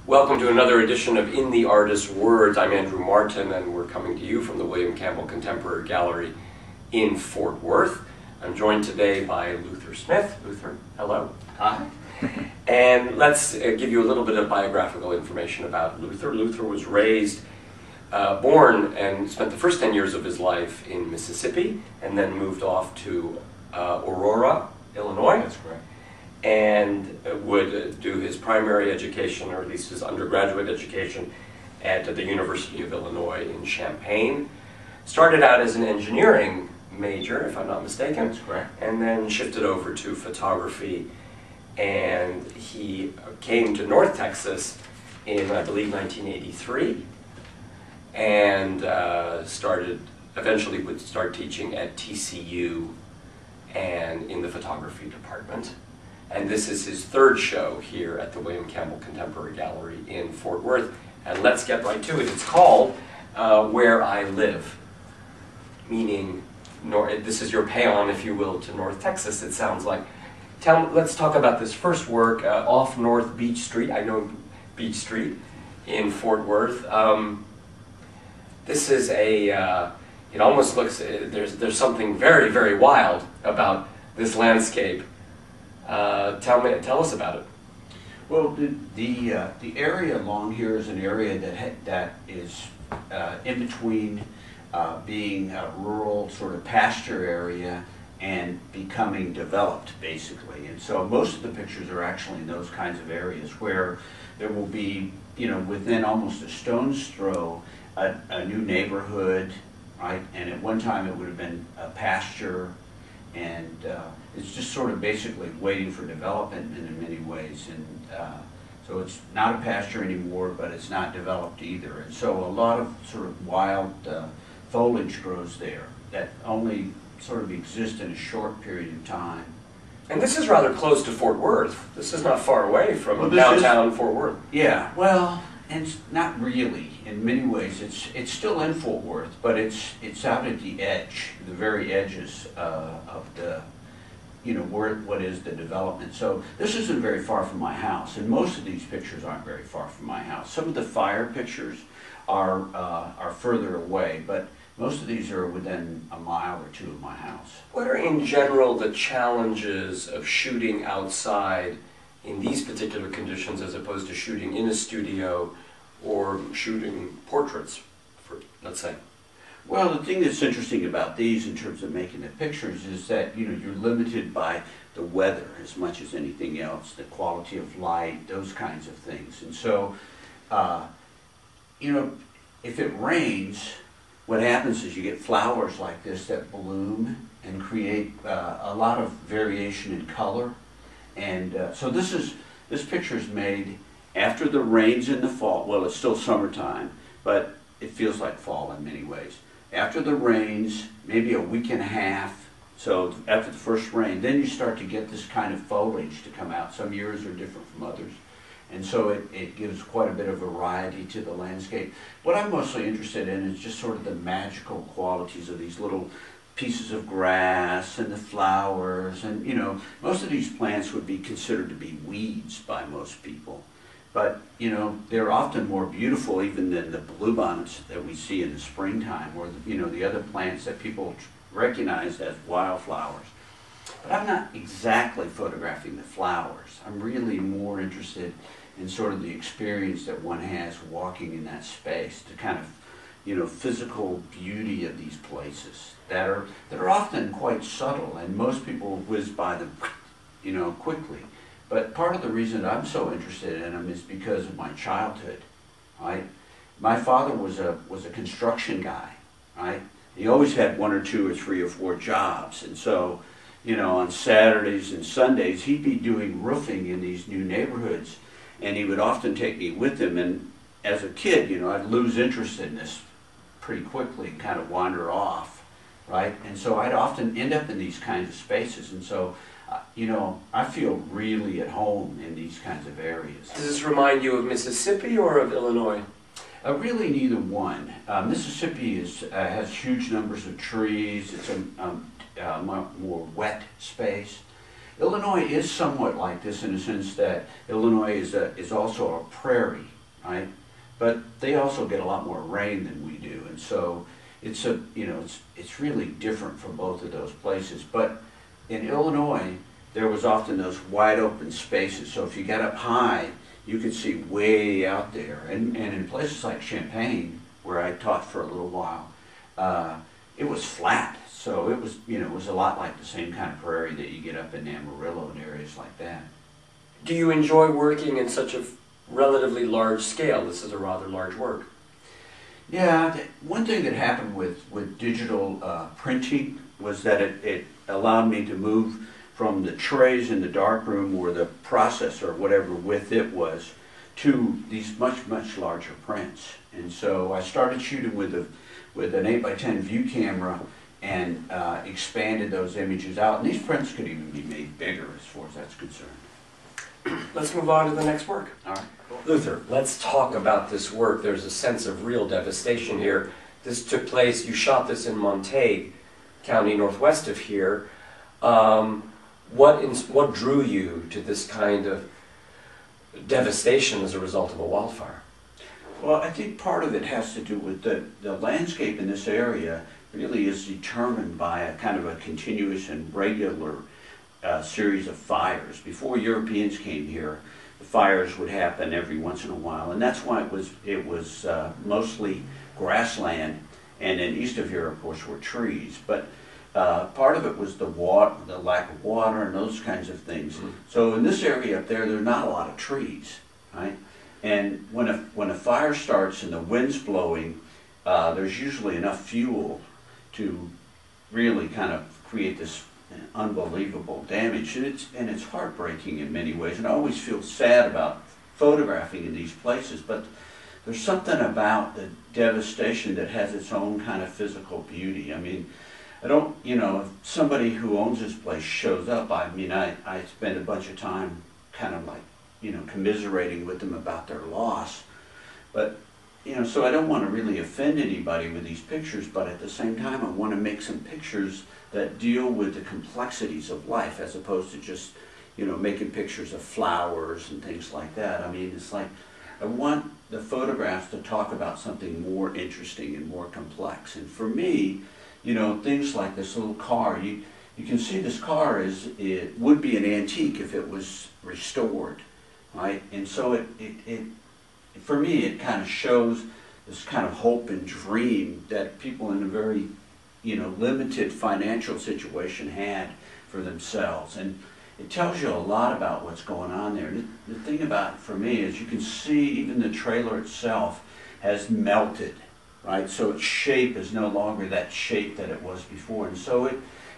Welcome to another edition of In the Artist's Words. I'm Andrew Martin, and we're coming to you from the William Campbell Contemporary Gallery in Fort Worth. I'm joined today by Luther Smith. Luther, hello. Hi. And let's give you a little bit of biographical information about Luther. Luther was born and spent the first 10 years of his life in Mississippi, and then moved off to Aurora, Illinois. That's correct. And would do his primary education, or at least his undergraduate education, at the University of Illinois in Champaign. Started out as an engineering major, if I'm not mistaken. That's correct. And then shifted over to photography. And he came to North Texas in, I believe, 1983. And eventually would start teaching at TCU and in the photography department. And this is his third show here at the William Campbell Contemporary Gallery in Fort Worth. And let's get right to it. It's called Where I Live, meaning, this is your paean, if you will, to North Texas, it sounds like. Let's talk about this first work, off North Beach Street. I know Beach Street in Fort Worth. This is it almost looks, there's something very, very wild about this landscape. Tell us about it. Well, the area along here is an area that is in between being a rural sort of pasture area and becoming developed, basically. And so most of the pictures are actually in those kinds of areas where there will be, within almost a stone's throw, a new neighborhood, right? And at one time it would have been a pasture, and it's just sort of basically waiting for development in many ways. And so it's not a pasture anymore, but it's not developed either. And so a lot of sort of wild foliage grows there that only sort of exists in a short period of time. And this is rather close to Fort Worth. This is not far away from downtown Fort Worth. Yeah, well, and it's not really. In many ways, it's still in Fort Worth, but it's out at the edge, the very edges of the, what is the development. So this isn't very far from my house, and most of these pictures aren't very far from my house. Some of the fire pictures are further away, but most of these are within a mile or two of my house. What are, in general, the challenges of shooting outside in these particular conditions as opposed to shooting in a studio or shooting portraits, let's say? Well, the thing that's interesting about these in terms of making the pictures is that, you're limited by the weather as much as anything else, the quality of light, those kinds of things. And so, if it rains, what happens is you get flowers like this that bloom and create a lot of variation in color. And so this picture is made after the rains in the fall. Well, it's still summertime, but it feels like fall in many ways. After the rains, maybe a week and a half, so after the first rain, then you start to get this kind of foliage to come out. Some years are different from others. And so it gives quite a bit of variety to the landscape. What I'm mostly interested in is just sort of the magical qualities of these little pieces of grass and the flowers. And, most of these plants would be considered to be weeds by most people. But, they're often more beautiful even than the bluebonnets that we see in the springtime, or, the other plants that people recognize as wildflowers. But I'm not exactly photographing the flowers. I'm really more interested in sort of the experience that one has walking in that space, the kind of, physical beauty of these places that are often quite subtle, and most people whiz by them, quickly. But part of the reason I'm so interested in them is because of my childhood, right? My father was a construction guy, right? He always had one or two or three or four jobs, and so, on Saturdays and Sundays, he'd be doing roofing in these new neighborhoods, and he would often take me with him. And as a kid, I'd lose interest in this pretty quickly and kind of wander off, right? And so I'd often end up in these kinds of spaces, and so I feel really at home in these kinds of areas. Does this remind you of Mississippi or of Illinois? Really neither one. Mississippi has huge numbers of trees. It's a more wet space. Illinois is somewhat like this in the sense that Illinois is also a prairie, right? But they also get a lot more rain than we do, and so it's it's really different from both of those places. But in Illinois, there was often those wide open spaces. So if you got up high, you could see way out there. And in places like Champaign, where I taught for a little while, it was flat. So it was, it was a lot like the same kind of prairie that you get up in Amarillo and areas like that. Do you enjoy working in such a relatively large scale? This is a rather large work. Yeah, one thing that happened with digital printing was that it allowed me to move from the trays in the darkroom or the processor, whatever width it was, to these much, much larger prints. And so I started shooting with an 8x10 view camera and expanded those images out. And these prints could even be made bigger as far as that's concerned. Let's move on to the next work. All right. Luther, let's talk about this work. There's a sense of real devastation here. This took place, you shot this in Montague County, northwest of here. What drew you to this kind of devastation as a result of a wildfire? Well, I think part of it has to do with the landscape in this area really is determined by a kind of a continuous and regular series of fires. Before Europeans came here, the fires would happen every once in a while, and that's why it was mostly grassland, and then east of here, of course, were trees. But part of it was the lack of water and those kinds of things. Mm-hmm. So in this area up there, there's not a lot of trees, right? And when a fire starts and the wind's blowing, there's usually enough fuel to really kind of create this unbelievable damage. And it's heartbreaking in many ways. And I always feel sad about photographing in these places, but there's something about the devastation that has its own kind of physical beauty. I mean, I don't, if somebody who owns this place shows up, I spend a bunch of time kind of like, commiserating with them about their loss. But, so I don't want to really offend anybody with these pictures, but at the same time I want to make some pictures that deal with the complexities of life as opposed to just, making pictures of flowers and things like that. I mean, it's like, I want the photographs to talk about something more interesting and more complex. And for me, things like this little car, you can see this car it would be an antique if it was restored, right? And so for me, it kind of shows this kind of hope and dream that people in a very, limited financial situation had for themselves. And it tells you a lot about what's going on there. And the thing about it for me is you can see even the trailer itself has melted, right? So its shape is no longer that shape that it was before. And so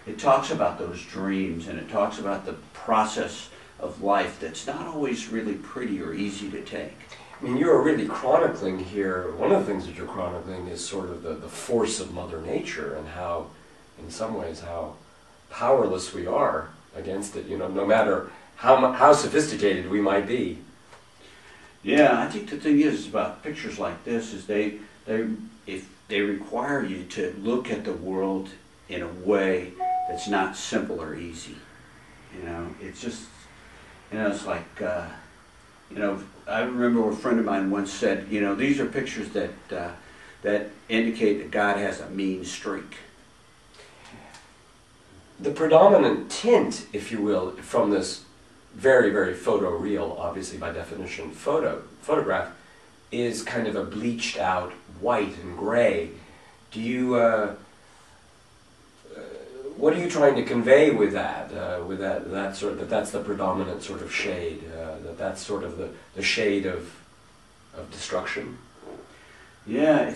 it talks about those dreams, and it talks about the process of life that's not always really pretty or easy to take. I mean, you're really chronicling here, one of the things that you're chronicling is sort of the force of Mother Nature and how, in some ways, how powerless we are against it, no matter how sophisticated we might be. Yeah, I think the thing is about pictures like this is they require you to look at the world in a way that's not simple or easy. It's just, it's like, I remember a friend of mine once said, these are pictures that indicate that God has a mean streak. The predominant tint, if you will, from this very, very photoreal, obviously by definition, photograph, is kind of a bleached out white and gray. Do you, what are you trying to convey with that? That's the predominant sort of shade, that's sort of the shade of destruction? Yeah,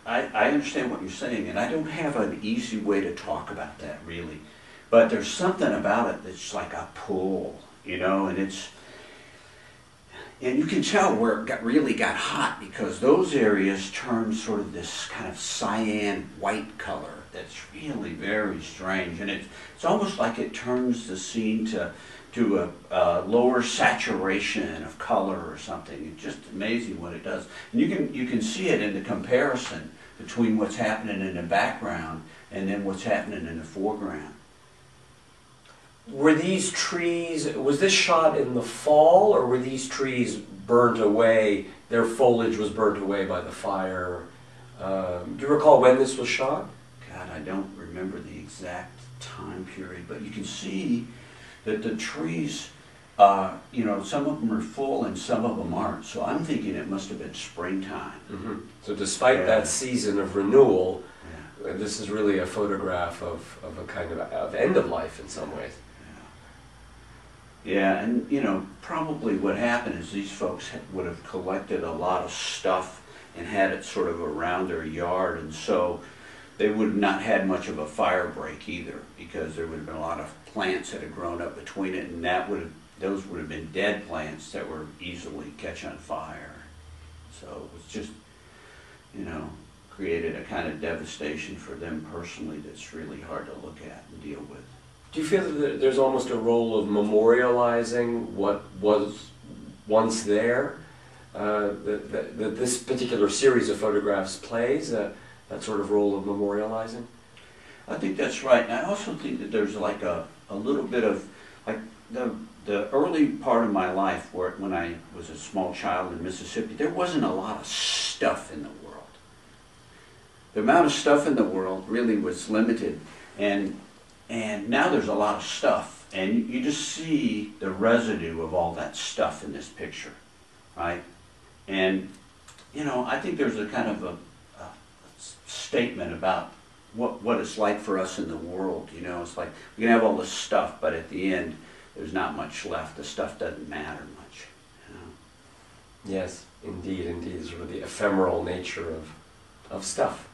I understand what you're saying, and I don't have an easy way to talk about that really, but there's something about it that's like a pull, and you can tell where it really got hot because those areas turned sort of this kind of cyan white color that's really very strange, and it's almost like it turns the scene to a lower saturation of color or something. It's just amazing what it does. And you can see it in the comparison between what's happening in the background and then what's happening in the foreground. were these trees, was this shot in the fall, or were these trees burnt away, their foliage was burnt away by the fire? Do you recall when this was shot? God, I don't remember the exact time period, but you can see that the trees, you know, some of them are full and some of them aren't. So I'm thinking it must have been springtime. Mm-hmm. So despite that season of renewal, this is really a photograph of a kind of end of life in some ways. Yeah, and you know, probably what happened is these folks would have collected a lot of stuff and had it sort of around their yard, and so they would have not had much of a fire break either, because there would have been a lot of plants that had grown up between it, and those would have been dead plants that were easily catch on fire. So it was just, you know, created a kind of devastation for them personally that's really hard to look at and deal with. Do you feel that there's almost a role of memorializing what was once there? That this particular series of photographs plays that sort of role of memorializing? I think that's right. And I also think that there's like a little bit of, like the early part of my life, when I was a small child in Mississippi, there wasn't a lot of stuff in the world. The amount of stuff in the world really was limited, and now there's a lot of stuff, and you just see the residue of all that stuff in this picture, right? And, you know, I think there's a kind of a statement about what it's like for us in the world, you know. It's like we can have all this stuff, but at the end, there's not much left. The stuff doesn't matter much, you know. Yes, indeed, indeed. Sort of the ephemeral nature of stuff.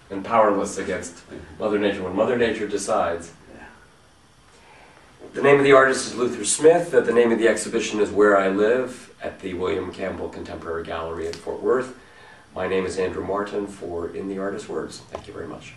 And powerless against Mother Nature when Mother Nature decides. The name of the artist is Luther Smith. The name of the exhibition is Where I Live at the William Campbell Contemporary Gallery in Fort Worth. My name is Andrew Martin for In the Artist's Words. Thank you very much.